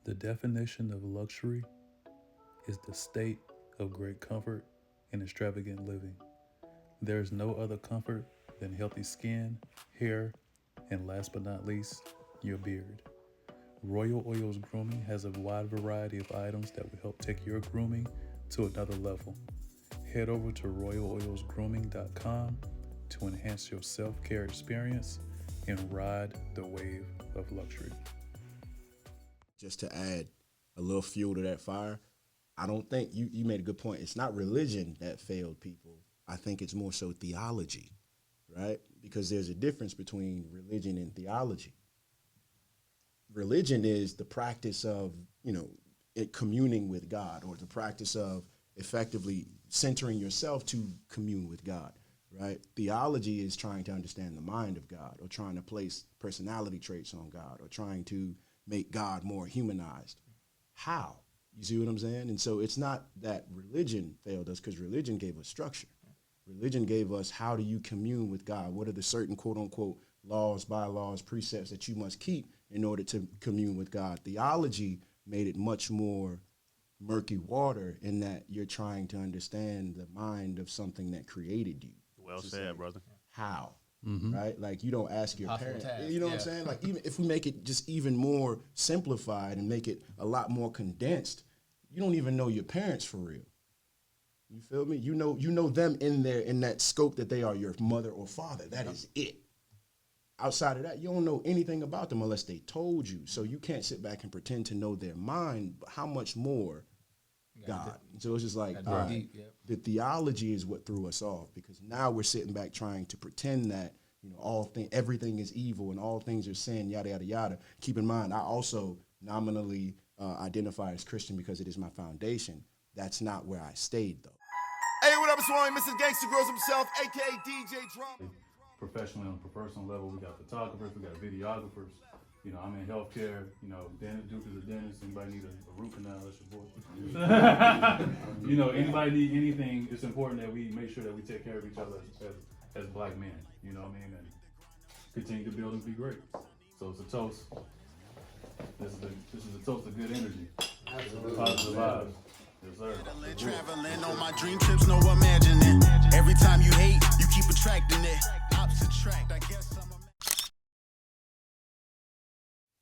The definition of luxury is the state of great comfort and extravagant living. There is no other comfort than healthy skin, hair, and last but not least, your beard. Royal Oils Grooming has a wide variety of items that will help take your grooming to another level. Head over to royaloilsgrooming.com to enhance your self care experience and ride the wave of luxury. Just to add a little fuel to that fire, I don't think you made a good point. It's not religion that failed people. I think it's more so theology, right? Because there's a difference between religion and theology. Religion is the practice of, it communing with God, or the practice of effectively centering yourself to commune with God, right? Theology is trying to understand the mind of God, or trying to place personality traits on God, or trying to make God more humanized. How? You see what I'm saying? And so it's not that religion failed us, because religion gave us structure. Religion gave us, how do you commune with God? What are the certain quote unquote laws, bylaws, precepts that you must keep in order to commune with God? Theology made it much more murky water, in that you're trying to understand the mind of something that created you. Well said, like, brother. How? Mm-hmm. Right? Like, you don't ask your parents. Task. You know what I'm saying? Like, even if we make it just even more simplified and make it a lot more condensed, you don't even know your parents for real. You feel me? You know them in that scope that they are your mother or father. That is it. Outside of that, you don't know anything about them unless they told you. So you can't sit back and pretend to know their mind, but how much more God? So it's just like, all right, the theology is what threw us off, because now we're sitting back trying to pretend that, everything is evil and all things are sin, yada, yada, yada. Keep in mind, I also nominally identify as Christian because it is my foundation. That's not where I stayed, though. Hey, what up, it's Roy, Mr. Gangsta Grills himself, a.k.a. DJ Drum. Professionally, on a professional level, we got photographers, we got videographers. I'm in healthcare. Duke is a dentist. Anybody need a root canal? That's your boy. Anybody need anything, it's important that we make sure that we take care of each other as black men. You know what I mean? And continue to build and be great. So it's a toast. This is a toast of good energy. Absolutely. Positive vibes. Yes, sir. Traveling on my dream trips, no imagining. Every time you hate, you keep attracting it. Opposite attract, I guess I'm a...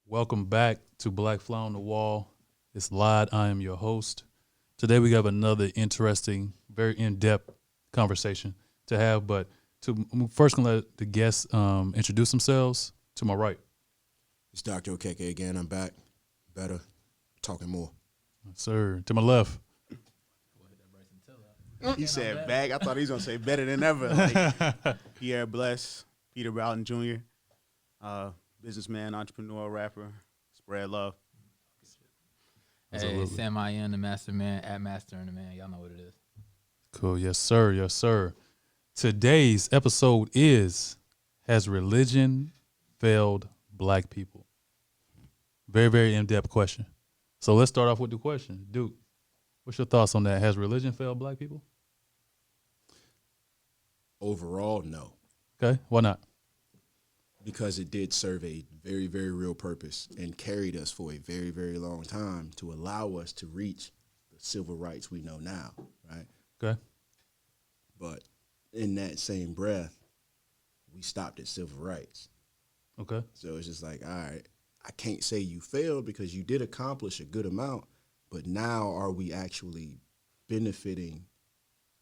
Welcome back to Black Fly on the Wall. It's Lod. I am your host. Today we have another interesting, very in-depth conversation to have. But I'm first going to let the guests introduce themselves. To my right. It's Dr. Okeke again. I'm back. Better. Talking more. Yes, sir. To my left. He said back. I thought he was going to say better than ever. Like Pierre Bless, Peter Broughton Jr., businessman, entrepreneur, rapper, spread love. Hey, Sam I am the master man at Master and the Man. Y'all know what it is. Cool. Yes, sir. Yes, sir. Today's episode is, has religion failed black people? Very, very in-depth question. So let's start off with the question. Duke, what's your thoughts on that? Has religion failed black people? Overall, no. Okay. Why not? Because it did serve a very, very real purpose and carried us for a very, very long time to allow us to reach the civil rights we know now, right? Okay. But in that same breath, we stopped at civil rights. Okay. So it's just like, all right, I can't say you failed because you did accomplish a good amount, but now are we actually benefiting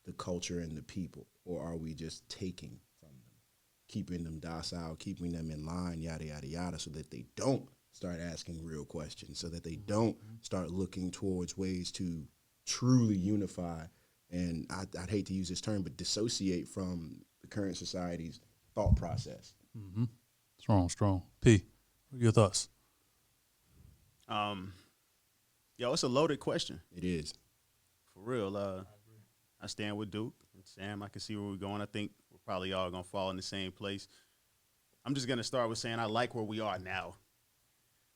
the culture and the people, or are we just taking from them, keeping them docile, keeping them in line, yada, yada, yada, so that they don't start asking real questions, so that they don't start looking towards ways to truly unify, and I'd hate to use this term, but dissociate from the current society's thought process. Mm-hmm. Strong. P, what are your thoughts? It's a loaded question. It is. For real. I stand with Duke and Sam. I can see where we're going. I think we're probably all going to fall in the same place. I'm just going to start with saying I like where we are now.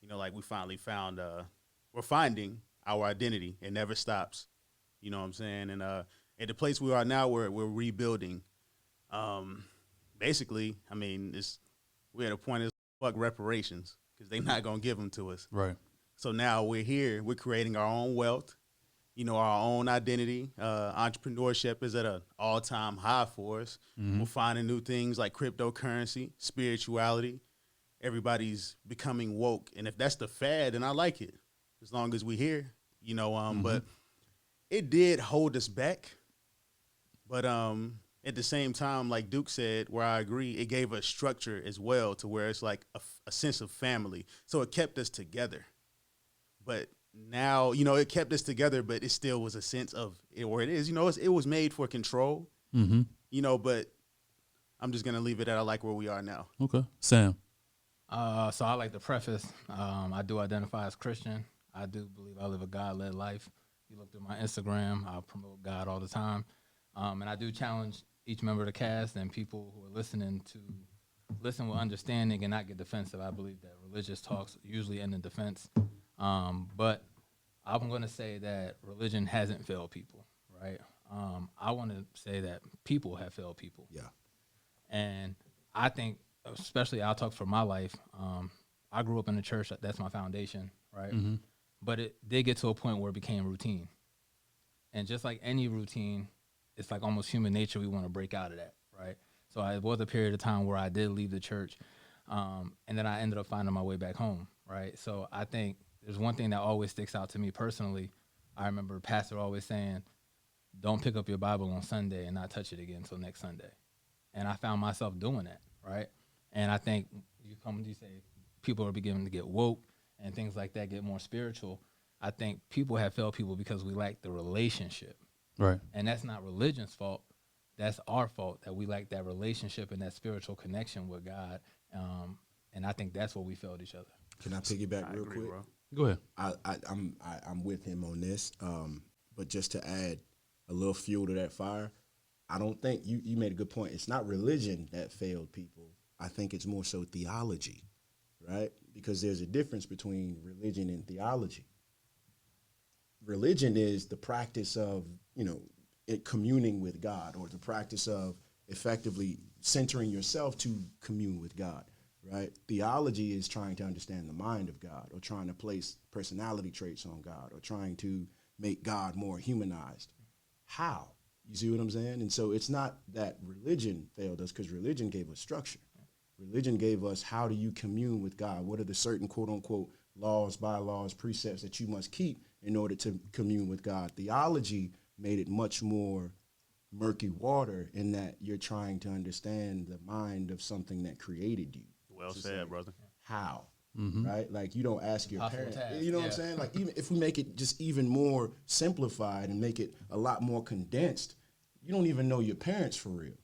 Like we finally found, we're finding our identity. It never stops. You know what I'm saying? And at the place we are now, we're rebuilding. Basically, I mean, we're at a point of fuck reparations because they're not going to give them to us. Right. So now we're here. We're creating our own wealth, our own identity. Entrepreneurship is at an all-time high for us. We're finding new things like cryptocurrency, spirituality. Everybody's becoming woke. And if that's the fad, then I like it, as long as we're here, But it did hold us back. But at the same time, like Duke said, where I agree, it gave us structure as well, to where it's like a sense of family. So it kept us together. But now, it kept us together, but it still was a sense of where it is. It was made for control, but I'm just going to leave it at I like where we are now. Okay. Sam. So I like to preface, I do identify as Christian. I do believe I live a God-led life. You look through my Instagram, I promote God all the time. And I do challenge each member of the cast and people who are listening to listen with understanding and not get defensive. I believe that religious talks usually end in defense. But I'm going to say that religion hasn't failed people, right? I want to say that people have failed people. Yeah. And I think, especially I'll talk for my life, I grew up in the church. That's my foundation, right? But it did get to a point where it became routine. And just like any routine, it's like almost human nature. We want to break out of that, right? So it was a period of time where I did leave the church, and then I ended up finding my way back home, right? So I think there's one thing that always sticks out to me personally. I remember pastor always saying, don't pick up your Bible on Sunday and not touch it again until next Sunday. And I found myself doing that, right? And I think you say people are beginning to get woke and things like that, get more spiritual. I think people have failed people because we lack the relationship. Right. And that's not religion's fault. That's our fault, that we lack that relationship and that spiritual connection with God. And I think that's where we failed each other. Can I piggyback real quick? Bro. Go ahead. I'm with him on this. But just to add a little fuel to that fire, I don't think you made a good point. It's not religion that failed people. I think it's more so theology, right? Because there's a difference between religion and theology. Religion is the practice of, it communing with God, or the practice of effectively centering yourself to commune with God, right? Theology is trying to understand the mind of God, or trying to place personality traits on God, or trying to make God more humanized. How? You see what I'm saying? And so it's not that religion failed us, because religion gave us structure. Religion gave us, how do you commune with God? What are the certain quote unquote laws, bylaws, precepts that you must keep in order to commune with God? Theology made it much more murky water, in that you're trying to understand the mind of something that created you. Well said, brother. How? Right? Like, you don't ask your Impossible parents. task, You know what I'm yeah. saying? Like, even if we make it just even more simplified and make it a lot more condensed, you don't even know your parents for real.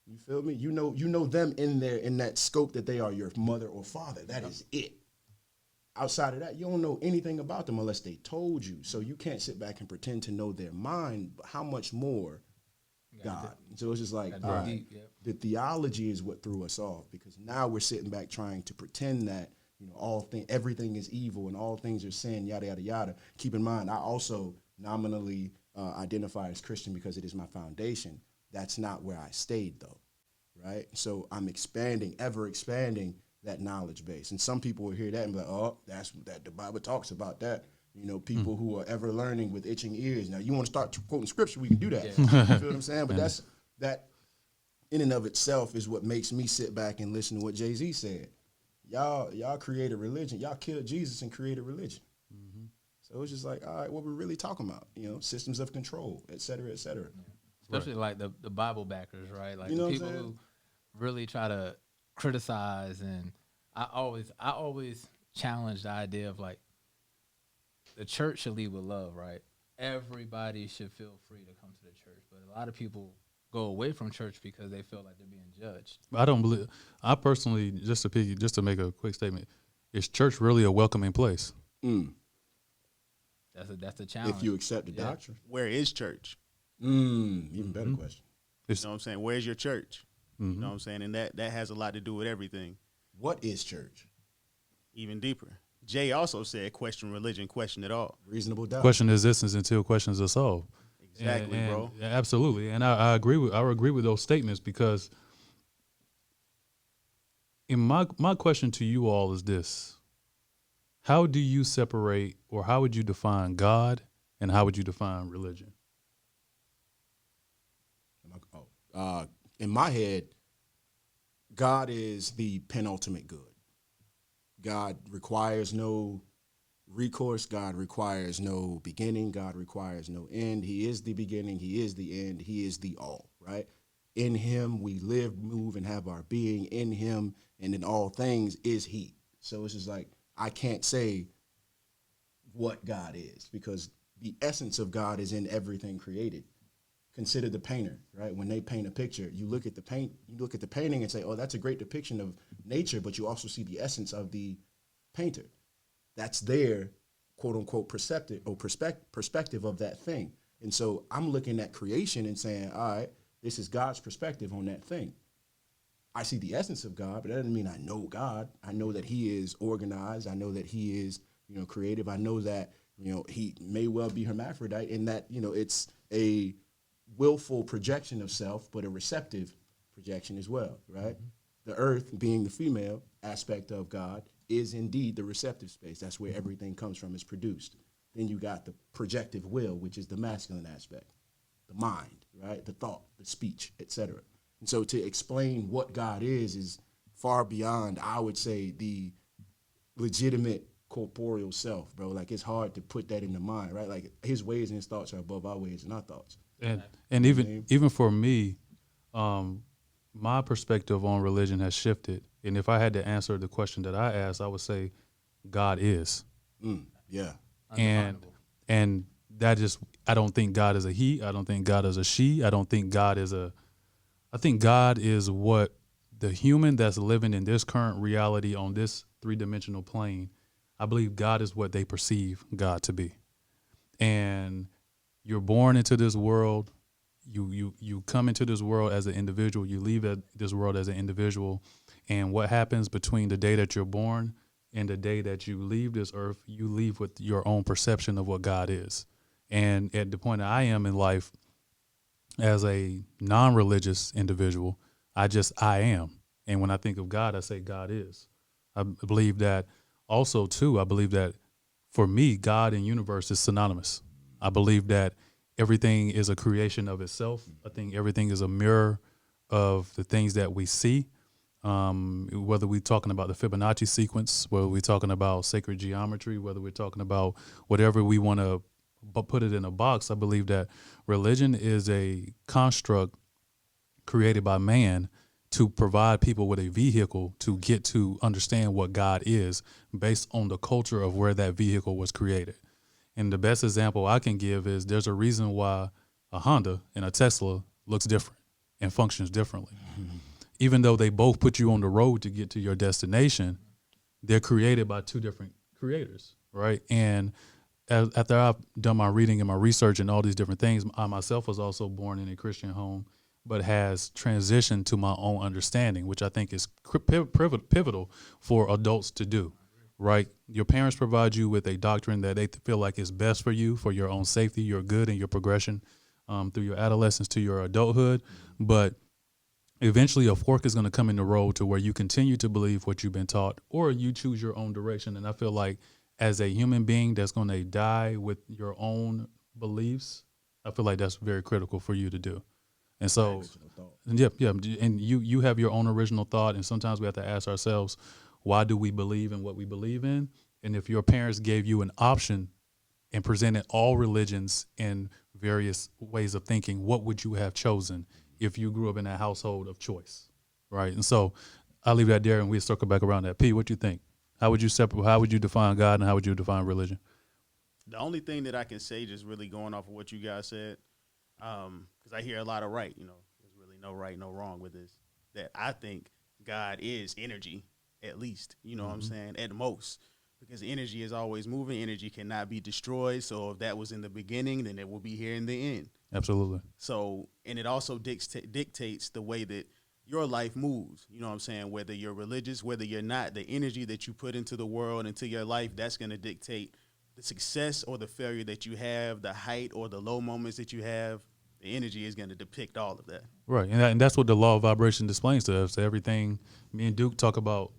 You feel me? You know them in that scope that they are your mother or father. That is it. Outside of that, you don't know anything about them unless they told you. So you can't sit back and pretend to know their mind, but how much more God? So it's just like, all right, deep, yep. the theology is what threw us off, because now we're sitting back trying to pretend that, everything is evil and all things are sin, yada, yada, yada. Keep in mind, I also nominally identify as Christian because it is my foundation. That's not where I stayed, though, right? So I'm ever expanding that knowledge base. And some people will hear that and be like, oh, that's that the Bible talks about that. People who are ever learning with itching ears. Now, you want to start quoting scripture, we can do that. Yeah. You feel what I'm saying? But that in and of itself is what makes me sit back and listen to what Jay-Z said. Y'all created religion. Y'all killed Jesus and created religion. So it's just like, all right, what we're really talking about, systems of control, et cetera, et cetera. Especially like the Bible backers, right? Like You know the what I'm people saying? who really try to criticize. And I always challenge the idea of, like, the church should lead with love, right? Everybody should feel free to come to the church. But a lot of people go away from church because they feel like they're being judged. I personally, just to make a quick statement, is church really a welcoming place? That's a challenge. If you accept the doctrine. Where is church? Even better question. You know what I'm saying? Where's your church? You know what I'm saying? And that has a lot to do with everything. What is church? Even deeper. Jay also said, question religion, question it all. Reasonable doubt. Question existence until questions are solved. Exactly, And bro. Absolutely, and I agree with those statements, because in my question to you all is this: how do you separate, or how would you define God, and how would you define religion? In my head, God is the penultimate good. God requires no recourse. God requires no beginning. God requires no end. He is the beginning. He is the end. He is the all, right? In him we live, move, and have our being. In him and in all things is he. So it's just like, I can't say what God is, because the essence of God is in everything created. Consider the painter, right? When they paint a picture, you look at the painting and say, oh, that's a great depiction of nature, but you also see the essence of the painter. That's their quote unquote perceptive or perspective of that thing. And so I'm looking at creation and saying, all right, this is God's perspective on that thing. I see the essence of God, but that doesn't mean I know God. I know that he is organized. I know that he is, creative. I know that, he may well be hermaphrodite, and that, it's a willful projection of self, but a receptive projection as well, right? The earth, being the female aspect of God, is indeed the receptive space. That's where everything comes from, is produced. Then you got the projective will, which is the masculine aspect, the mind, right? The thought, the speech, etc. And so to explain what God is far beyond, I would say, the legitimate corporeal self, bro. Like, it's hard to put that in the mind, right? Like, his ways and his thoughts are above our ways and our thoughts. And even for me, my perspective on religion has shifted. And if I had to answer the question that I asked, I would say God is. Yeah. And that just, I don't think God is a he. I don't think God is a she. I think God is what the human that's living in this current reality on this three-dimensional plane, I believe God is what they perceive God to be. And you're born into this world. You come into this world as an individual. You leave this world as an individual. And what happens between the day that you're born and the day that you leave this earth, you leave with your own perception of what God is. And at the point that I am in life, as a non-religious individual, I am. And when I think of God, I say God is. I believe that also, too, I believe that for me, God and universe is synonymous. I believe that everything is a creation of itself. I think everything is a mirror of the things that we see. Whether we're talking about the Fibonacci sequence, whether we're talking about sacred geometry, whether we're talking about whatever we want to put it in a box, I believe that religion is a construct created by man to provide people with a vehicle to get to understand what God is based on the culture of where that vehicle was created. And the best example I can give is there's a reason why a Honda and a Tesla looks different and functions differently. Even though they both put you on the road to get to your destination, they're created by two different creators, right? And after I've done my reading and my research and all these different things, I myself was also born in a Christian home, but has transitioned to my own understanding, which I think is pivotal for adults to do, right? Your parents provide you with a doctrine that they feel like is best for you, for your own safety, your good, and your progression through your adolescence to your adulthood. But eventually a fork is going to come in the road to where you continue to believe what you've been taught, or you choose your own direction. And I feel like as a human being that's going to die with your own beliefs, I feel like that's very critical for you to do. And so, and you have your own original thought, and sometimes we have to ask ourselves, why do we believe in what we believe in? And if your parents gave you an option and presented all religions in various ways of thinking, what would you have chosen if you grew up in a household of choice, right? And so I'll leave that there, and we'll circle back around that. P, what do you think? How would you define God, and how would you define religion? The only thing that I can say, just really going off of what you guys said, because I hear a lot of right, there's really no right, no wrong with this, that I think God is energy, at least, what I'm saying, at most, because energy is always moving. Energy cannot be destroyed. So if that was in the beginning, then it will be here in the end. Absolutely. So, and it also dictates the way that your life moves, what I'm saying, whether you're religious, whether you're not, the energy that you put into the world, into your life, that's going to dictate the success or the failure that you have, the height or the low moments that you have. The energy is going to depict all of that. Right. And that's what the law of vibration explains to us. Everything, me and Duke talk about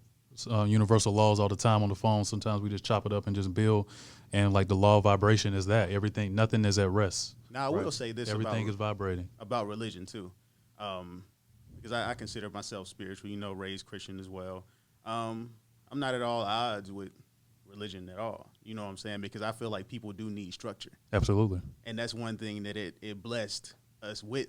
universal laws all the time on the phone. Sometimes we just chop it up and just build. And like the law of vibration is that nothing is at rest. Now, I will say this Everything is vibrating. about religion too, because I consider myself spiritual, raised Christian as well. I'm not at all odds with religion at all. You know what I'm saying? Because I feel like people do need structure. Absolutely. And that's one thing that it blessed us with,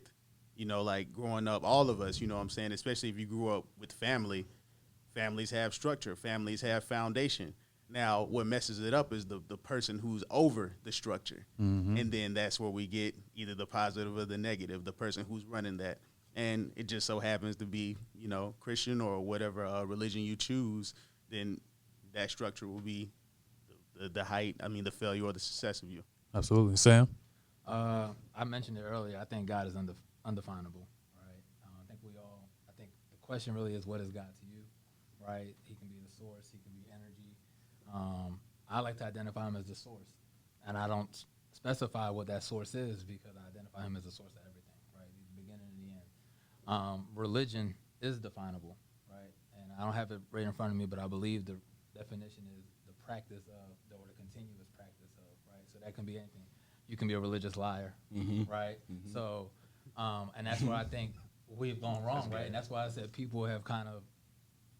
like growing up, all of us, you know what I'm saying? Especially if you grew up with families have structure, families have foundation. Now, what messes it up is the person who's over the structure. Mm-hmm. And then that's where we get either the positive or the negative, the person who's running that. And it just so happens to be, Christian or whatever religion you choose, then that structure will be the height, the failure or the success of you. Absolutely. Sam? I mentioned it earlier. I think God is undefinable, right? I think the question really is, what is God to you, right? He can be the source. He can be energy. I like to identify him as the source, and I don't specify what that source is because I identify him as the source of everything, right? He's the beginning and the end. Religion is definable, right? And I don't have it right in front of me, but I believe the definition is the practice of, or the continuous practice of, right? So that can be anything. You can be a religious liar, right? Mm-hmm. So, and that's where I think we've gone wrong, right? And that's why I said people have kind of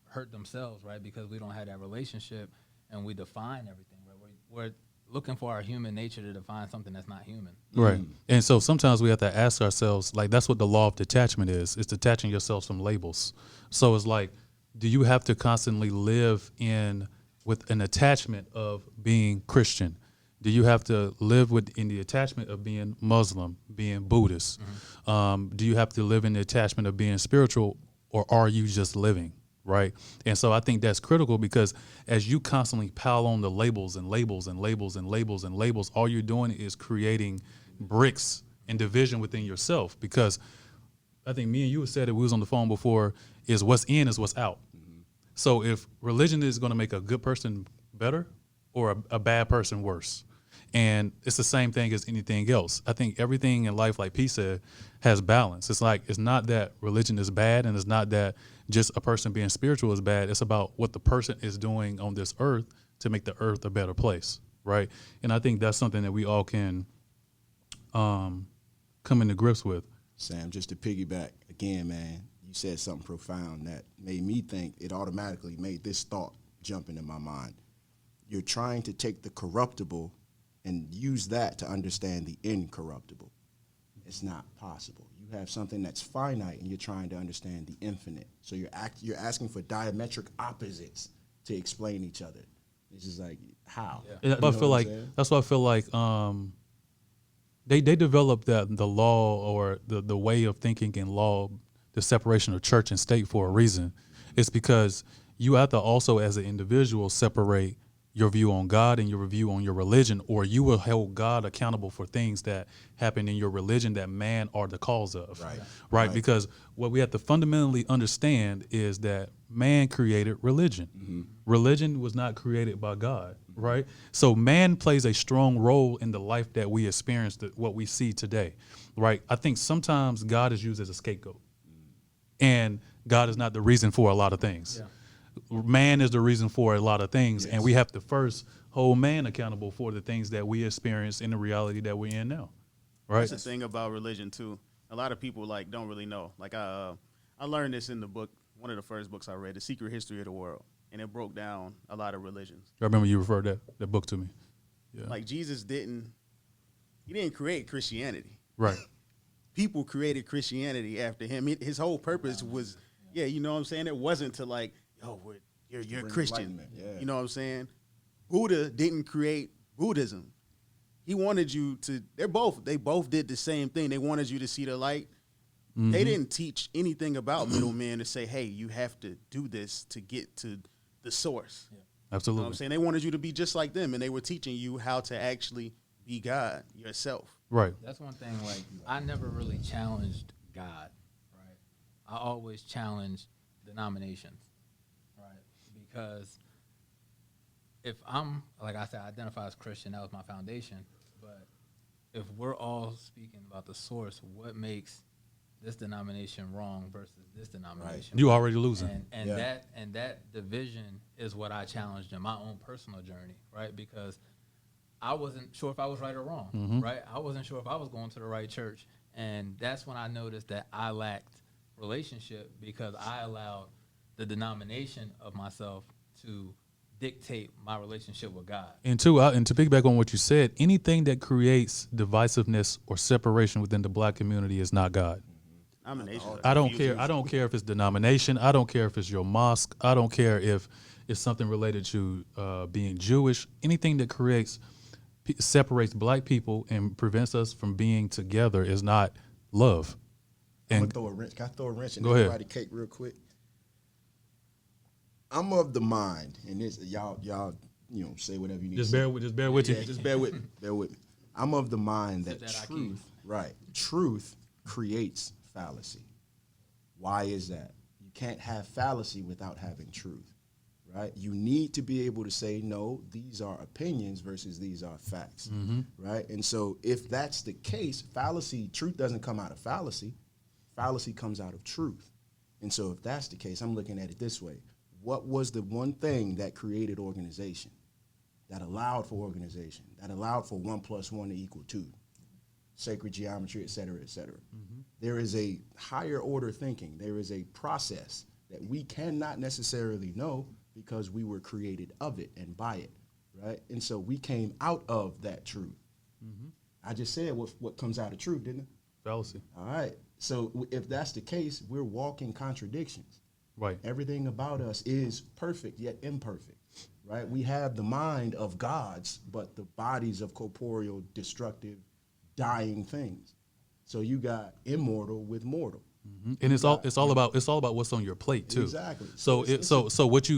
hurt themselves, right? Because we don't have that relationship and we define everything, right? We're looking for our human nature to define something that's not human. Right. And so sometimes we have to ask ourselves, like, that's what the law of detachment is. It's detaching yourself from labels. So it's like, do you have to constantly live with an attachment of being Christian? Do you have to live in the attachment of being Muslim, being Buddhist? Mm-hmm. Do you have to live in the attachment of being spiritual, or are you just living? Right. And so I think that's critical because as you constantly pile on the labels and labels and labels and labels and labels, all you're doing is creating bricks and division within yourself. Because I think me and you said it, we was on the phone before, is what's in is what's out. Mm-hmm. So if religion is going to make a good person better or a bad person worse, and it's the same thing as anything else. I think everything in life, like P said, has balance. It's like, it's not that religion is bad, and it's not that just a person being spiritual is bad. It's about what the person is doing on this earth to make the earth a better place, right? And I think that's something that we all can come into grips with. Sam, just to piggyback again, man, you said something profound that made me think, it automatically made this thought jump into my mind. You're trying to take the corruptible and use that to understand the incorruptible. It's not possible. You have something that's finite, and you're trying to understand the infinite. So you're asking for diametric opposites to explain each other. It's just like, how? Yeah. That's why I feel like they developed the law or the way of thinking in law, the separation of church and state for a reason. It's because you have to also, as an individual, separate your view on God and your view on your religion, or you will hold God accountable for things that happen in your religion that man are the cause of. Right? Because what we have to fundamentally understand is that man created religion. Mm-hmm. Religion was not created by God, right? So man plays a strong role in the life that we experience, what we see today, right? I think sometimes God is used as a scapegoat, and God is not the reason for a lot of things. Yeah. Man is the reason for a lot of things, yes. And we have to first hold man accountable for the things that we experience in the reality that we're in now, right? That's the thing about religion too. A lot of people don't really know. Like I learned this in the book, one of the first books I read, The Secret History of the World, and it broke down a lot of religions. I remember you referred that book to me. Yeah. Like Jesus didn't create Christianity. Right. People created Christianity after him. His whole purpose was, you know what I'm saying? It wasn't to you're Christian. Yeah. You know what I'm saying? Buddha didn't create Buddhism. He wanted you to, they both did the same thing. They wanted you to see the light. Mm-hmm. They didn't teach anything about middlemen to say, hey, you have to do this to get to the source. Yeah. Absolutely. You know what I'm saying? They wanted you to be just like them, and they were teaching you how to actually be God yourself. Right. That's one thing, I never really challenged God, right? I always challenged denominations, right? Because if I'm, like I said, I identify as Christian, that was my foundation, but if we're all speaking about the source, what makes this denomination wrong versus this denomination. You already losing. And Yeah. that division is what I challenged in my own personal journey, right? Because I wasn't sure if I was right or wrong, right? I wasn't sure if I was going to the right church. And that's when I noticed that I lacked relationship because I allowed the denomination of myself to dictate my relationship with God. And two, and to piggyback on what you said, anything that creates divisiveness or separation within the black community is not God. Denomination. I don't care. I don't care if it's denomination. I don't care if it's your mosque. I don't care if it's something related to being Jewish. Anything that separates black people and prevents us from being together is not love. I'm And gonna throw a wrench. Can I throw a wrench in Go ahead. everybody cake real quick? I'm of the mind, and this y'all, say whatever you need. just to say. bear with you. Yeah, just bear with me. Bear with me. I'm of the mind that that truth, truth creates fallacy. Why is that? You can't have fallacy without having truth, right? You need to be able to say, no, these are opinions versus these are facts, right? And so if that's the case, truth doesn't come out of fallacy. Fallacy comes out of truth. And so if that's the case, I'm looking at it this way. What was the one thing that created organization, that allowed for organization, that allowed for 1 + 1 = 2? Sacred geometry, et cetera, et cetera. There is a higher order thinking. There is a process that we cannot necessarily know because we were created of it and by it, right? And so we came out of that truth. I just said what comes out of truth, didn't I? Fallacy. All right. So if that's the case, we're walking contradictions. Right. Everything about us is perfect yet imperfect, right? We have the mind of gods, but the bodies of corporeal, destructive, dying things. So you got immortal with mortal. And it's all about what's on your plate too. Exactly. So what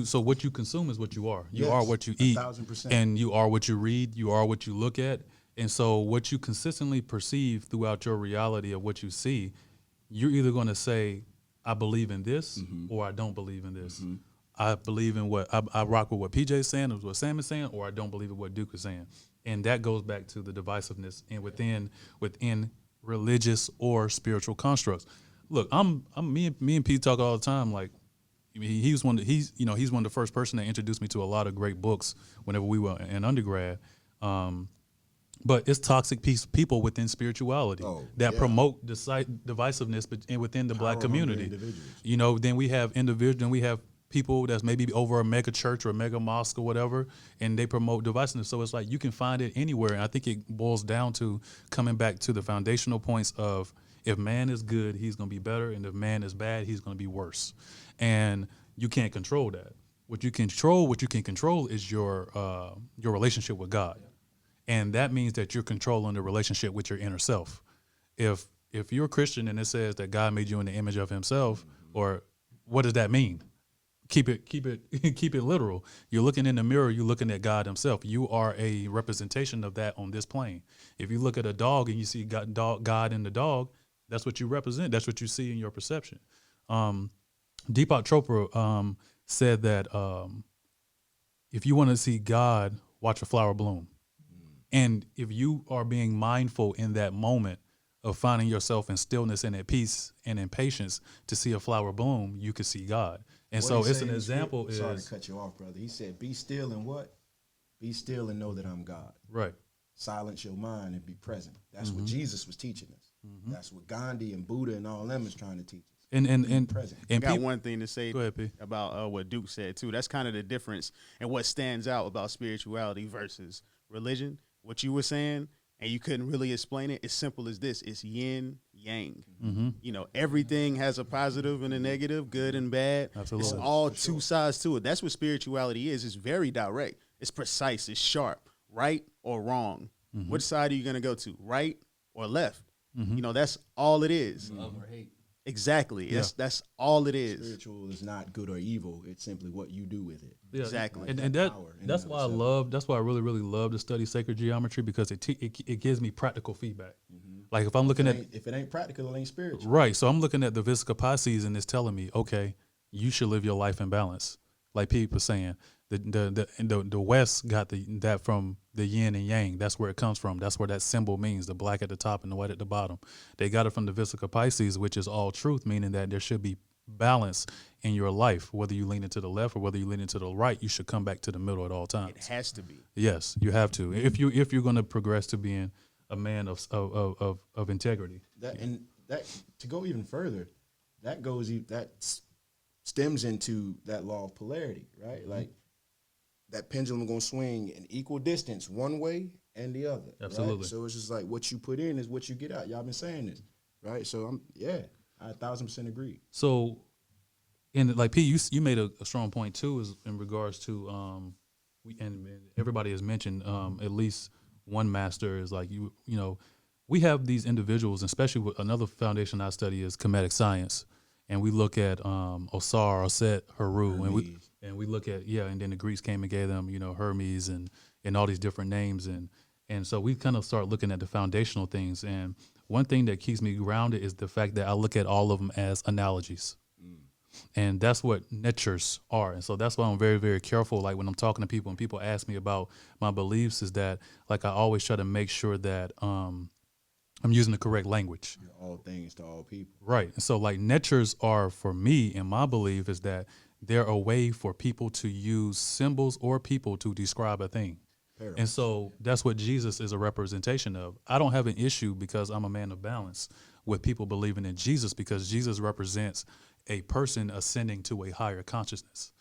you consume is what you are. You Yes, are what you eat, 1000%. and you are what you read. You are what you look at, and so what you consistently perceive throughout your reality of what you see, you're either going to say, "I believe in this," or "I don't believe in this." I believe in what I rock with what PJ's saying, or what Sam is saying, or I don't believe in what Duke is saying, and that goes back to the divisiveness and within religious or spiritual constructs. Look, me and Pete talk all the time. Like, he's one of the first person that introduced me to a lot of great books whenever we were in undergrad. But it's toxic people within spirituality that promote divisiveness within the black community. Then we have people that's maybe over a mega church or a mega mosque or whatever, and they promote divisiveness. So it's like you can find it anywhere. And I think it boils down to coming back to the foundational points of, if man is good, he's going to be better, and if man is bad, he's going to be worse. And you can't control that. What you can control is your relationship with God. And that means that you're controlling the relationship with your inner self. If you're a Christian and it says that God made you in the image of himself, or what does that mean? Keep it literal. You're looking in the mirror, you're looking at God himself. You are a representation of that on this plane. If you look at a dog and you see God in the dog, that's what you represent. That's what you see in your perception. Deepak Chopra said that if you want to see God, watch a flower bloom. And if you are being mindful in that moment of finding yourself in stillness and at peace and in patience to see a flower bloom, you can see God. And so it's an example is... Sorry to cut you off, brother. He said, be still and what? Be still and know that I'm God. Right. Silence your mind and be present. That's what Jesus was teaching us. That's what Gandhi and Buddha and all them is trying to teach us. And present. I got one thing to say Go ahead, P. about what Duke said too. That's kind of the difference and what stands out about spirituality versus religion. What you were saying, and you couldn't really explain it. It's simple as this: it's yin yang. Everything has a positive and a negative, good and bad. Absolutely. It's all two sides to it. That's what spirituality is. It's very direct. It's precise. It's sharp. Right or wrong. Which side are you gonna go to? Right or left? That's all it is. Love or hate. Exactly. Yeah. That's all it is. Spiritual is not good or evil. It's simply what you do with it. Yeah, Exactly. And that's why I really, really love to study sacred geometry, because it gives me practical feedback. Like if I'm looking if it ain't practical, it ain't spiritual. Right. So I'm looking at the Vesica Pisces and it's telling me, okay, you should live your life in balance. Like Pete was saying, The West got that from the yin and yang. That's where it comes from. That's where that symbol means, the black at the top and the white at the bottom. They got it from the Visica Pisces, which is all truth, meaning that there should be balance in your life. Whether you lean into the left or whether you lean into the right, you should come back to the middle at all times. It has to be. Yes, you have to. If you're going to progress to being a man of integrity. That to go even further, that stems into that law of polarity, right? Like that pendulum gonna swing in equal distance one way and the other. Absolutely. Right? So it's just like what you put in is what you get out. Y'all been saying this, right? So I 1,000% agree. So, and like P, you made a strong point too, is in regards to and everybody has mentioned at least one master is like you know, we have these individuals, especially with another foundation I study is comedic science, and we look at Osset, Heru, and we look at and then the Greeks came and gave them Hermes and all these different names, and so we kind of start looking at the foundational things. And one thing that keeps me grounded is the fact that I look at all of them as analogies. And that's what natures are. And so that's why I'm very, very careful. Like when I'm talking to people and people ask me about my beliefs, is that like I always try to make sure that I'm using the correct language. All things to all people. Right. And so like natures are, for me, and my belief is that they're a way for people to use symbols or people to describe a thing. And so that's what Jesus is a representation of. I don't have an issue, because I'm a man of balance, with people believing in Jesus, because Jesus represents a person ascending to a higher consciousness.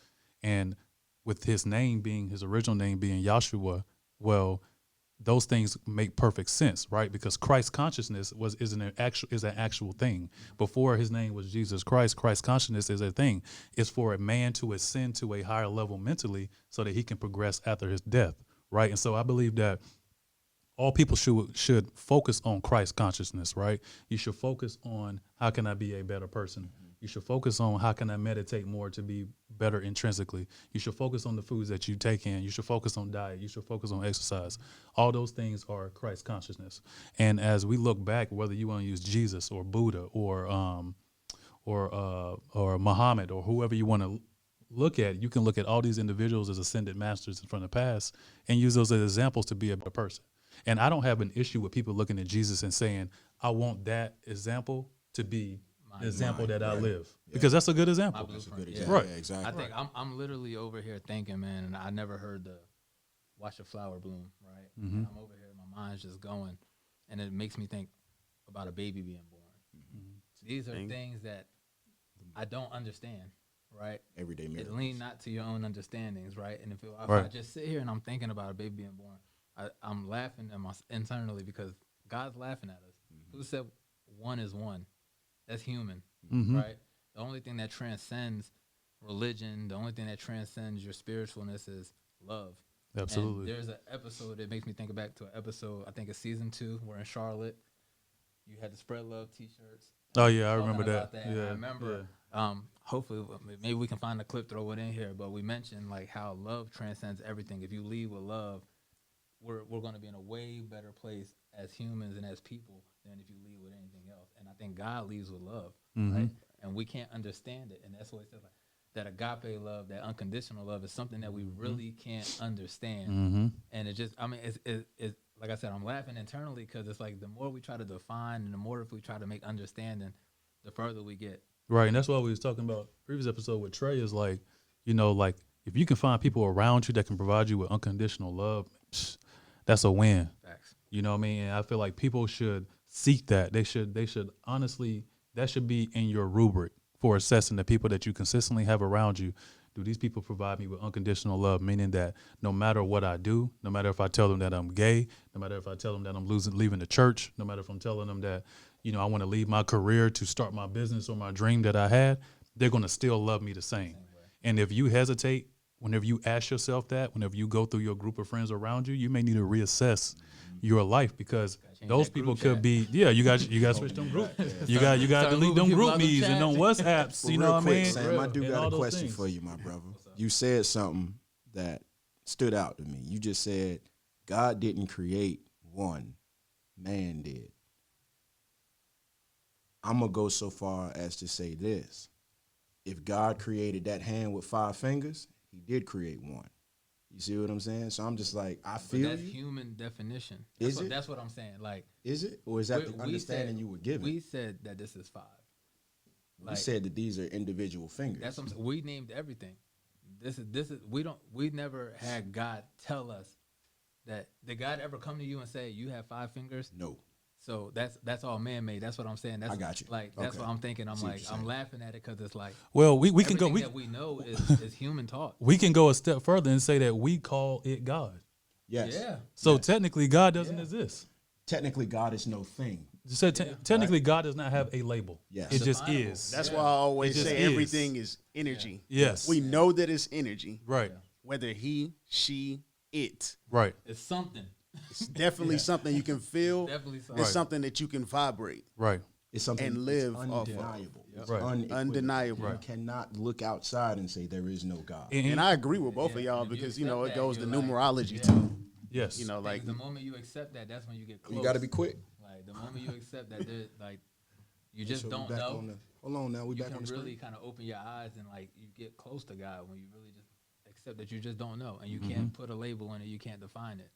And with his name being, his original name being Yahshua, well, those things make perfect sense, right? Because Christ consciousness is an actual thing. Before his name was Jesus Christ, Christ consciousness is a thing. It's for a man to ascend to a higher level mentally so that he can progress after his death, right? And so I believe that all people should focus on Christ consciousness, right? You should focus on how can I be a better person? You should focus on how can I meditate more to be better intrinsically. You should focus on the foods that you take in. You should focus on diet. You should focus on exercise. All those things are Christ consciousness. And as we look back, whether you want to use Jesus or Buddha or Muhammad or whoever you want to look at, you can look at all these individuals as ascended masters from the past and use those as examples to be a better person. And I don't have an issue with people looking at Jesus and saying, I want that example to be the example that I live. Because that's a good example. That's a good example. Right. Yeah, exactly. I think I'm literally over here thinking, man, and I never heard the watch a flower bloom, right? And I'm over here, my mind's just going, and it makes me think about a baby being born. These are things that I don't understand, right? Everyday miracles. Lean not to your own understandings, right? And if I just sit here and I'm thinking about a baby being born, I'm laughing internally because God's laughing at us. Who said one is one? That's human, right? The only thing that transcends religion, the only thing that transcends your spiritualness is love. Absolutely. And there's an episode that makes me think back to an episode, I think it's season 2, we're in Charlotte. You had the Spread Love t-shirts. Oh, yeah, I remember that. Yeah, I remember. Hopefully, maybe we can find a clip, throw it in here. But we mentioned like how love transcends everything. If you lead with love, we're going to be in a way better place as humans and as people than if you lead with anything else. And I think God leads with love, right? And we can't understand it. And that's what he said, like, that agape love, that unconditional love is something that we really can't understand. And it just, I mean, it's like I said, I'm laughing internally because it's like the more we try to define and the more if we try to make understanding, the further we get. Right, and that's why we was talking about previous episode with Trey is like, like if you can find people around you that can provide you with unconditional love, that's a win. Facts. You know what I mean? And I feel like people should seek that. They should honestly, that should be in your rubric for assessing the people that you consistently have around you. Do these people provide me with unconditional love? Meaning that no matter what I do, no matter if I tell them that I'm gay, no matter if I tell them that I'm leaving the church, no matter if I'm telling them that, I want to leave my career to start my business or my dream that I had, they're going to still love me the same. And if you hesitate, whenever you ask yourself that, whenever you go through your group of friends around you, you may need to reassess your life because those people could be, you got to switch them group. You got to delete them group me's and them WhatsApps. You know what I mean? Sam, I do And got all a those question things. for you, my brother. You said something that stood out to me. You just said God didn't create one, man did. I'm going to go so far as to say this. If God created that hand with 5 fingers, he did create one. You see what I'm saying? So I'm just like, I But feel that's you. human definition. Is it? That's what I'm saying. Like, Is it? Or is that the we understanding you were given? We said that this is 5. We said that these are individual fingers. That's what I'm saying. We named everything. This is we never had God tell us that. Did God ever come to you and say you have 5 fingers? No. So that's all man made. That's what I'm saying. That's, I got you. Like that's Okay. what I'm thinking. I'm See what like you're saying. I'm laughing at it because it's like Well, we can go. everything that we know is human taught. We can go a step further and say that we call it God. Yes. Yeah. So technically, God doesn't exist. Technically, God is no thing. So technically, God does not have a label. Yes. It just Definable. is. That's why I always It just say is. everything is energy. Yes. We know that it's energy. Right. Whether he, she, it. Right. It's something. It's definitely something you can feel. Definitely something. It's Right. something that you can vibrate. Right. It's something And live it's off of. undeniable. It's Right. unequivocal. Undeniable. You cannot look outside and say there is no God. And I agree with both of Yeah, y'all and if you because, it accept goes that, to you're like, numerology yeah. too. yes. Like Like the moment you accept that, that's when you get close. You got to be quick. Like the moment you accept that, like you just So we don't back know. on the- hold on now. We You back can on the really screen. kind of open your eyes and like you get close to God when you really just accept that you just don't know and you can't put a label on it. You can't define it.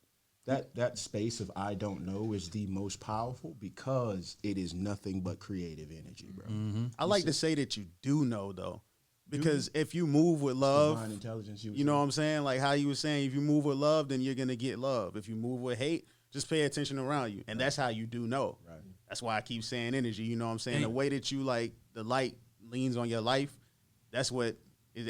That space of I don't know is the most powerful because it is nothing but creative energy, bro. I like to say that you do know though. Because if you move with love, Divine intelligence. you know what I'm saying? Like how you were saying, if you move with love, then you're gonna get love. If you move with hate, just pay attention around you. And that's how you do know. Right. That's why I keep saying energy, you know what I'm saying? And- The way that you like the light leans on your life, that's what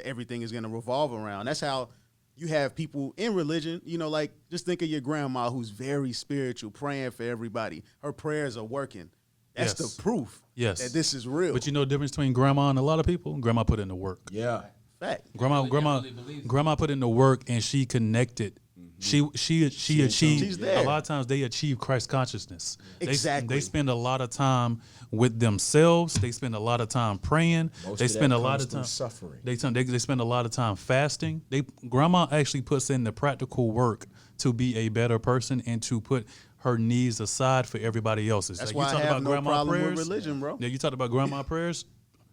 everything is gonna revolve around. That's how you have people in religion, like just think of your grandma who's very spiritual, praying for everybody. Her prayers are working. That's Yes. the proof Yes. that this is real. But you know the difference between grandma and a lot of people? Grandma put in the work. Yeah. Fact. Grandma put in the work and she connected. She achieved. She's there. A lot of times they achieve Christ consciousness. Exactly. They spend a lot of time with themselves. They spend a lot of time praying. Most they of spend that a lot comes of through time suffering. They spend a lot of time fasting. Grandma actually puts in the practical work to be a better person and to put her needs aside for everybody else's. That's Like, why you I talk have about no grandma problem prayers. with religion, bro. Yeah, you talk about grandma prayers.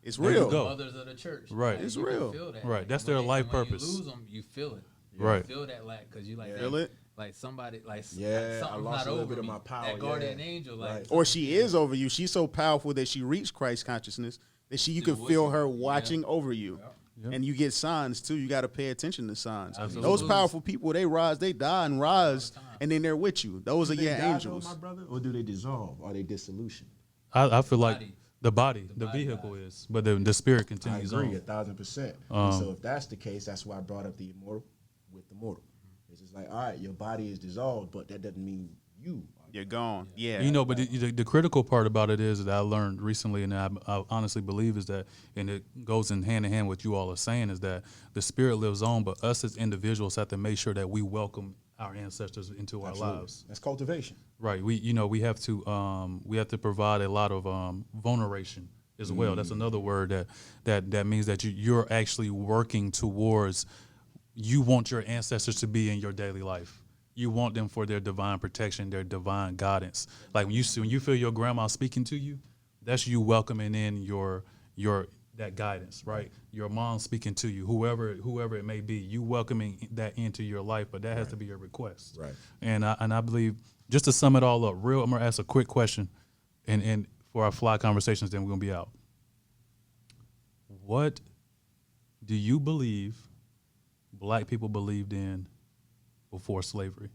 It's There you real. go. Mothers of the church. Right. Like, It's you can real. feel that. Right. Like, That's when their they- life when purpose. You lose them, you feel it. Right. You feel that lack because you like Feel that, it? like somebody like Yeah, I something's lost not a little over bit of me. my power, That guardian yeah. angel, like Right. Or she is over you. She's so powerful that she reached Christ consciousness that you can with feel you. her watching over you. Yeah. And you get signs too. You got to pay attention to signs. Absolutely. Those powerful people, they rise, they die and rise, time. and then they're with you. Those are Do they your die, though, angels. my brother, or do they dissolve? Are they dissolution? I feel like body. the body, the body vehicle is, but the spirit I continues agree, on. 1,000%. And so if that's the case, that's why I brought up the immortal with the mortal. It's just like, all right, your body is dissolved, but that doesn't mean you are. You're gone. Yeah. You know, but the critical part about it is that I learned recently, and I honestly believe is that, and it goes in hand what you all are saying, is that the spirit lives on, but us as individuals have to make sure that we welcome our ancestors into our Absolutely. lives. That's cultivation. Right. We have to provide a lot of vulneration as well. That's another word that means that you're actually working towards. You want your ancestors to be in your daily life. You want them for their divine protection, their divine guidance. Like when you feel your grandma speaking to you, that's you welcoming in your that guidance, right? Your mom speaking to you, whoever it may be, you welcoming that into your life, but that has to be your request. Right. And I believe, just to sum it all up, I'm gonna ask a quick question, and for our fly conversations, then we're gonna be out. What do you believe Black people believed in before slavery?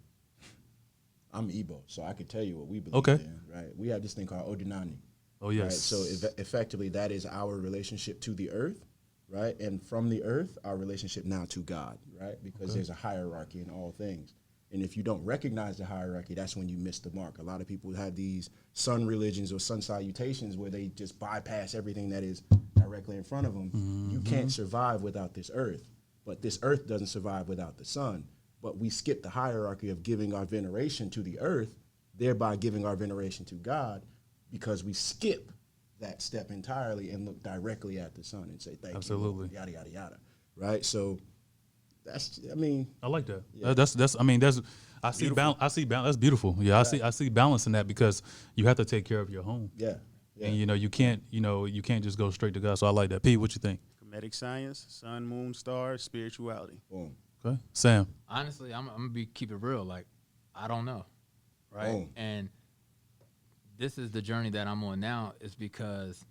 I'm Igbo, so I could tell you what we believe Okay. in, right? We have this thing called Odinani. Oh yes. Right? So effectively, that is our relationship to the earth, right? And from the earth, our relationship now to God, right? Because there's a hierarchy in all things. And if you don't recognize the hierarchy, that's when you miss the mark. A lot of people have these sun religions or sun salutations where they just bypass everything that is directly in front of them. You can't survive without this earth, but this earth doesn't survive without the sun. But we skip the hierarchy of giving our veneration to the earth, thereby giving our veneration to God, because we skip that step entirely and look directly at the sun and say, thank Absolutely. you, yada, yada, yada. Right? So that's, I mean, I like that. Yeah. I see balance. That's beautiful. Yeah, I see balance in that, because you have to take care of your home. yeah. Yeah. And you can't just go straight to God. So I like that. Pete, what you think? Comedic science, sun, moon, stars, spirituality. Boom. Okay. Sam. Honestly, I'm gonna keep it real. Like, I don't know, right? Oh. And this is the journey that I'm on now. Is because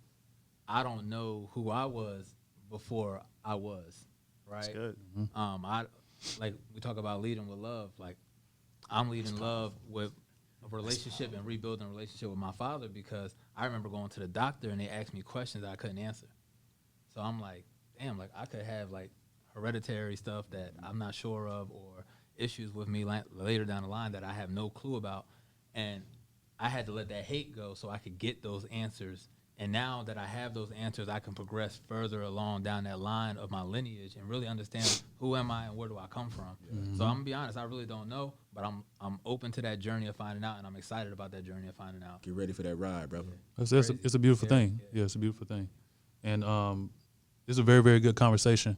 I don't know who I was before I was, right? That's good. I like we talk about leading with love. Like, I'm leading love with a relationship and rebuilding a relationship with my father, because I remember going to the doctor and they asked me questions that I couldn't answer. So I'm like, damn, like I could have like hereditary stuff that I'm not sure of, or issues with me later down the line that I have no clue about. And I had to let that hate go so I could get those answers. And now that I have those answers, I can progress further along down that line of my lineage and really understand who am I and where do I come from. So I'm gonna be honest, I really don't know, but I'm open to that journey of finding out, and I'm excited about that journey of finding out. Get ready for that ride, brother. It's a beautiful thing. Yeah, it's a beautiful thing. And it's a very, very good conversation.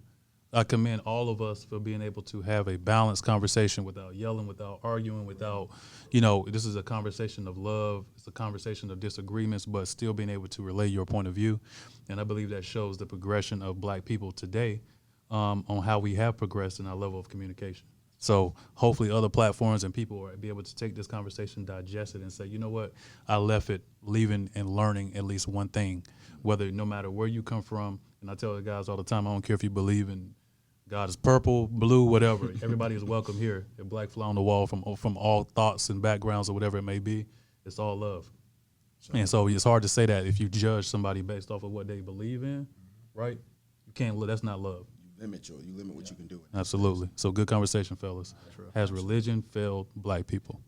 I commend all of us for being able to have a balanced conversation without yelling, without arguing, without, this is a conversation of love. It's a conversation of disagreements, but still being able to relay your point of view. And I believe that shows the progression of Black people today on how we have progressed in our level of communication. So hopefully other platforms and people will be able to take this conversation, digest it, and say, you know what, I left it leaving and learning at least one thing, whether no matter where you come from. And I tell the guys all the time, I don't care if you believe in God is purple, blue, whatever. Everybody is welcome here at Black Fly on the Wall from all thoughts and backgrounds or whatever it may be. It's all love. And so it's hard to say that if you judge somebody based off of what they believe in, right? You can't, that's not love. You limit what you can do. Absolutely. So good conversation, fellas. Has religion failed Black people?